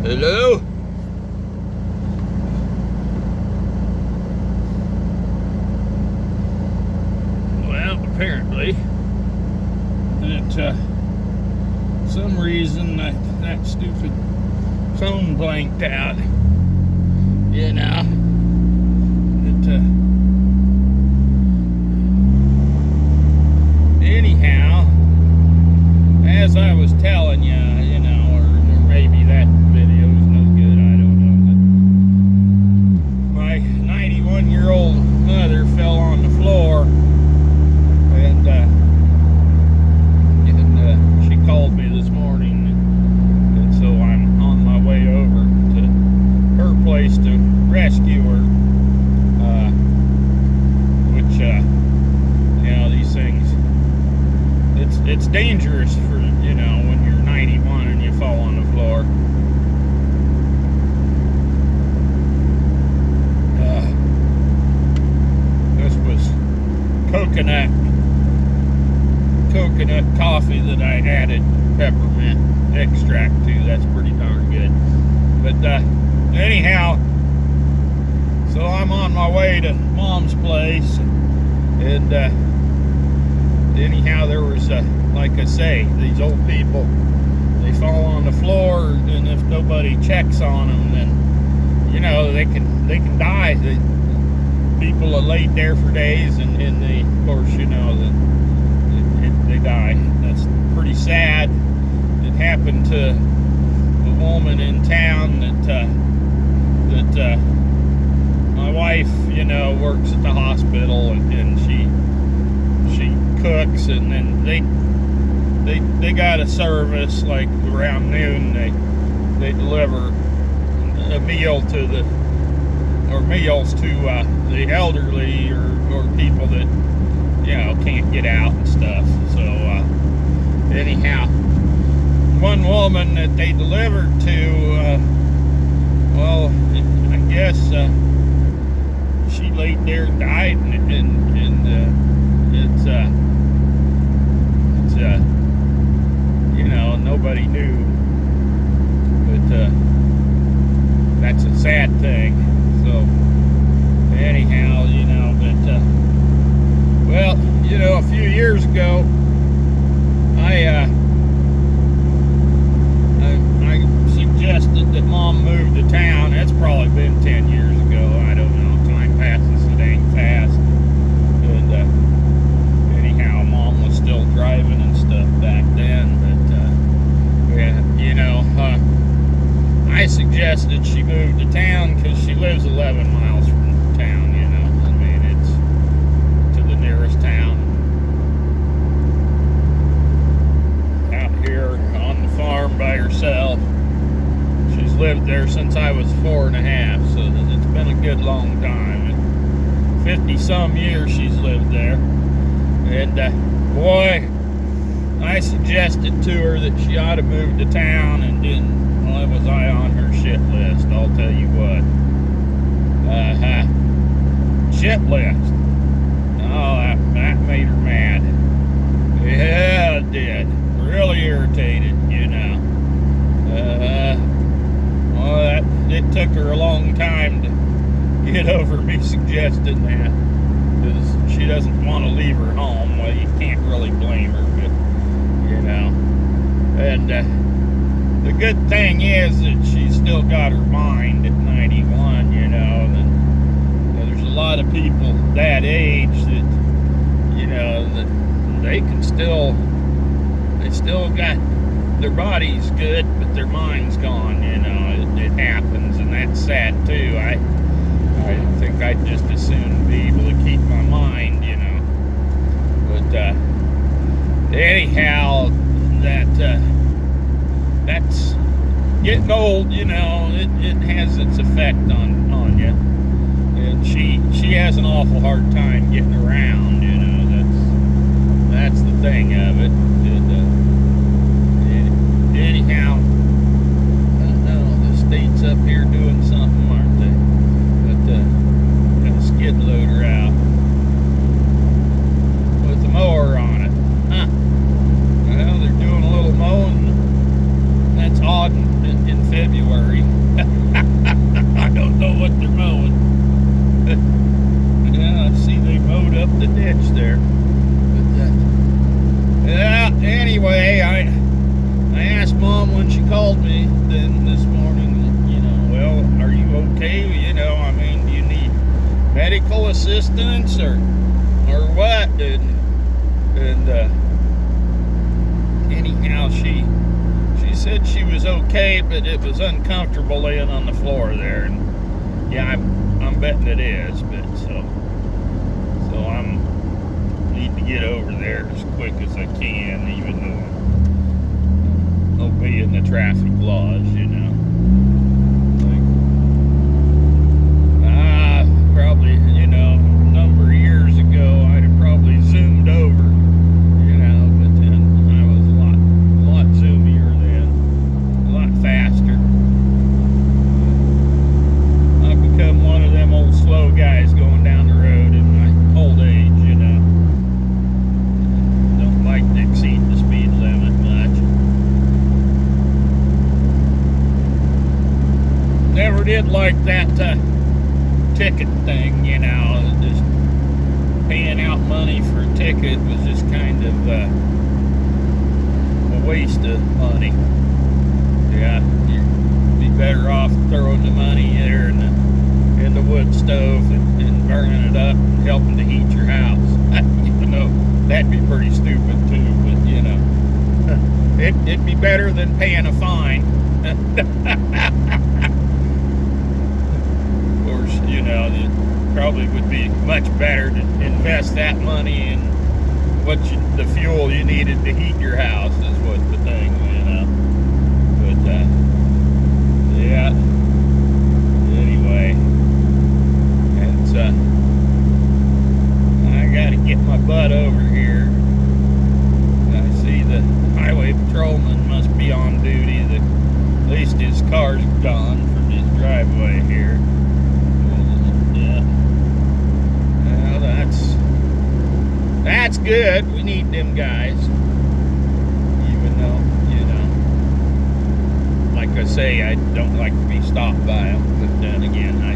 Hello? Well, apparently, that some reason that stupid phone blanked out. You know, anyhow, as I was telling you, or maybe that video is no good, I don't know. My 91-year-old mother fell on the floor, and she called me this morning, and so I'm on my way over to her place to rescue her, which, these things, it's dangerous for, when you're 91 and you fall on the floor. This was coconut coffee that I added peppermint extract to. That's pretty darn good. But anyhow, so I'm on my way to Mom's place, and anyhow, there was like I say, these old people, they fall on the floor, and if nobody checks on them, then they can die. People are laid there for days, and they, of course, they die. That's pretty sad. It happened to a woman in town that my wife, works at the hospital, and she cooks, and then they got a service like around noon. They deliver a meal meals to the elderly or people that can't get out and stuff. So anyhow, one woman that they delivered to, well, I guess she laid there and died, and it's nobody knew, but that's a sad thing. So anyhow, but well, a few years ago, I suggested that Mom move to town. That's probably been 10 years ago. I don't know. Time passes so dang fast. And anyhow, Mom was still driving and stuff back then. But I suggested she move to town because she lives 11 miles from town. I mean, it's to the nearest town. Out here on the farm by herself. She's lived there since I was 4 and a half, so it's been a good long time. 50-some years she's lived there. And boy, I suggested to her that she ought to move to town, and then, well, was I on her shit list, I'll tell you what. Shit list. Oh, that made her mad. Yeah, it did. Really irritated, Well, it took her a long time to get over me suggesting that, because she doesn't want to leave her home. Well, you can't really blame her, but, And the good thing is that she's still got her mind at 91, and there's a lot of people that age that, that they still got their body's good, but their mind's gone, it happens, and that's sad too. I think I'd just as soon be able to keep my mind, but anyhow, that's getting old, it has its effect on you, and she has an awful hard time getting around, that's the thing of it. Anyhow, I don't know, the state's up here doing something, aren't they? But got a skid loader out with the mower on it. Well, they're doing a little mowing. That's odd in February. the ditch there. But yeah. Anyway, I asked Mom when she called me then this morning. Well, are you okay? I mean, do you need medical assistance or what? And anyhow, she said she was okay, but it was uncomfortable laying on the floor there. And yeah, I'm betting it is. But so I'm need to get over there as quick as I can, even though obeying the traffic laws, Probably, a number of years ago, I'd have probably zoomed over, but then I was a lot zoomier then, a lot faster. I've become one of them old slow guys going down the road in my old age, Don't like to exceed the speed limit much. Never did like that, ticket thing, just paying out money for a ticket was just kind of a waste of money. Yeah, you'd be better off throwing the money there in the wood stove and burning it up and helping to heat your house. Even though that'd be pretty stupid too, but it'd be better than paying a fine. It probably would be much better to invest that money in the fuel you needed to heat your house is what the thing, But yeah. Anyway, it's I got to get my butt over here. I see the highway patrolman must be on duty. At least his car's gone from his driveway here. That's good. We need them guys. Even though, like I say, I don't like to be stopped by them. But then again, I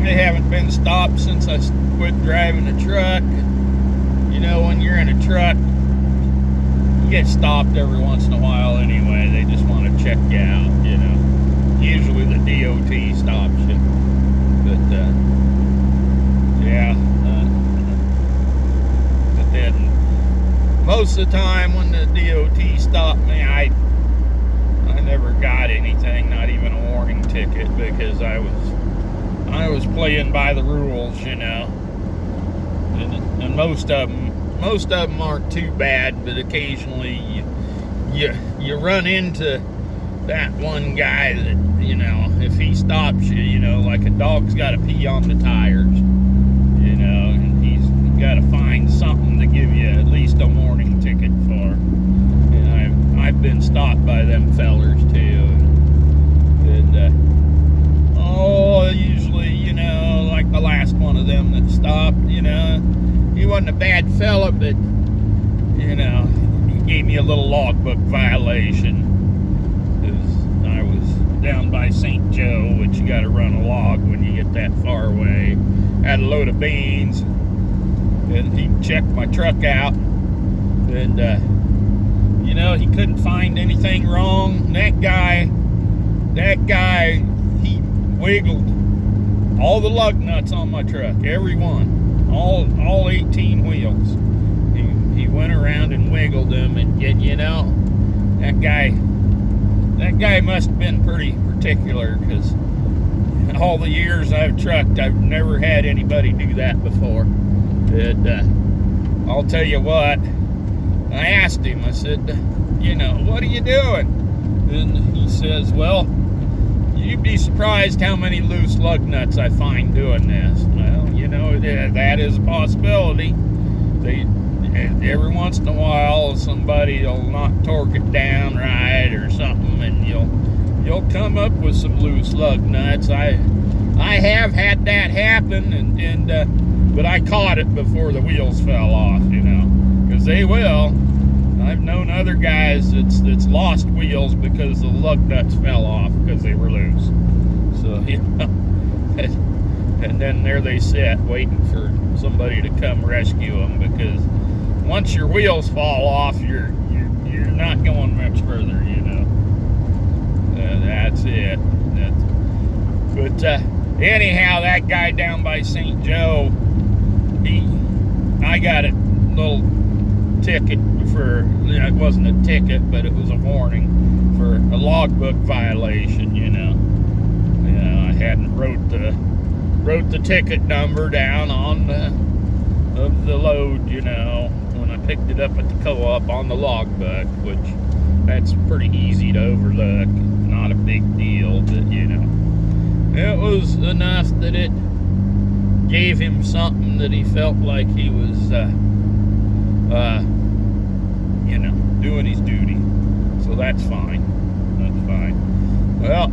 haven't been stopped since I quit driving a truck. When you're in a truck, you get stopped every once in a while anyway. They just want to check you out, Usually the DOT stops you. But, yeah. But most of the time when the DOT stopped me, I never got anything, not even a warning ticket, because I was playing by the rules, And most of them aren't too bad, but occasionally you run into that one guy that, if he stops you, like a dog's got to pee on the tires, and he's got to find something to give you at least a warning ticket for. And I've been stopped by them fellers too, and usually, like the last one of them that stopped, he wasn't a bad fella, but he gave me a little logbook violation. I was down by St. Joe, which you got to run a log when you get that far away. Had a load of beans, and he checked my truck out, and he couldn't find anything wrong. That guy, he wiggled all the lug nuts on my truck, every one, all 18 wheels. He went around and wiggled them, and that guy must have been pretty particular, because all the years I've trucked, I've never had anybody do that before. And I'll tell you what, I asked him, I said, what are you doing? And he says, well, you'd be surprised how many loose lug nuts I find doing this. Well, that is a possibility. Every once in a while, somebody will not torque it down right or something, and you'll come up with some loose lug nuts. I have had that happen, but I caught it before the wheels fell off, because they will. I've known other guys that's lost wheels because the lug nuts fell off because they were loose. So and then there they sit waiting for somebody to come rescue them, because once your wheels fall off, you're not going much further, you know. That's it. But anyhow, that guy down by St. Joe, I got a little ticket for, it wasn't a ticket, but it was a warning for a logbook violation, you know. I hadn't wrote the ticket number down on the load, you know, when I picked it up at the co-op on the logbook, which that's pretty easy to overlook. Not a big deal, but you know, it was enough that it gave him something that he felt like he was, you know, doing his duty. So that's fine. That's fine. Well,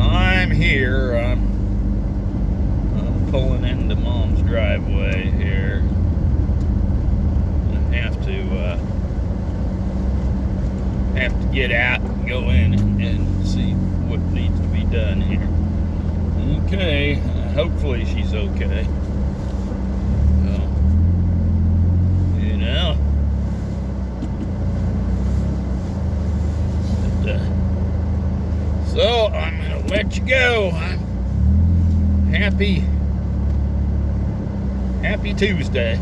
I'm here. I'm pulling into Mom's driveway here. I have to get out and go in and see what needs to be done here. Okay, hopefully she's okay. You know. But, so I'm gonna let you go. I'm happy Tuesday.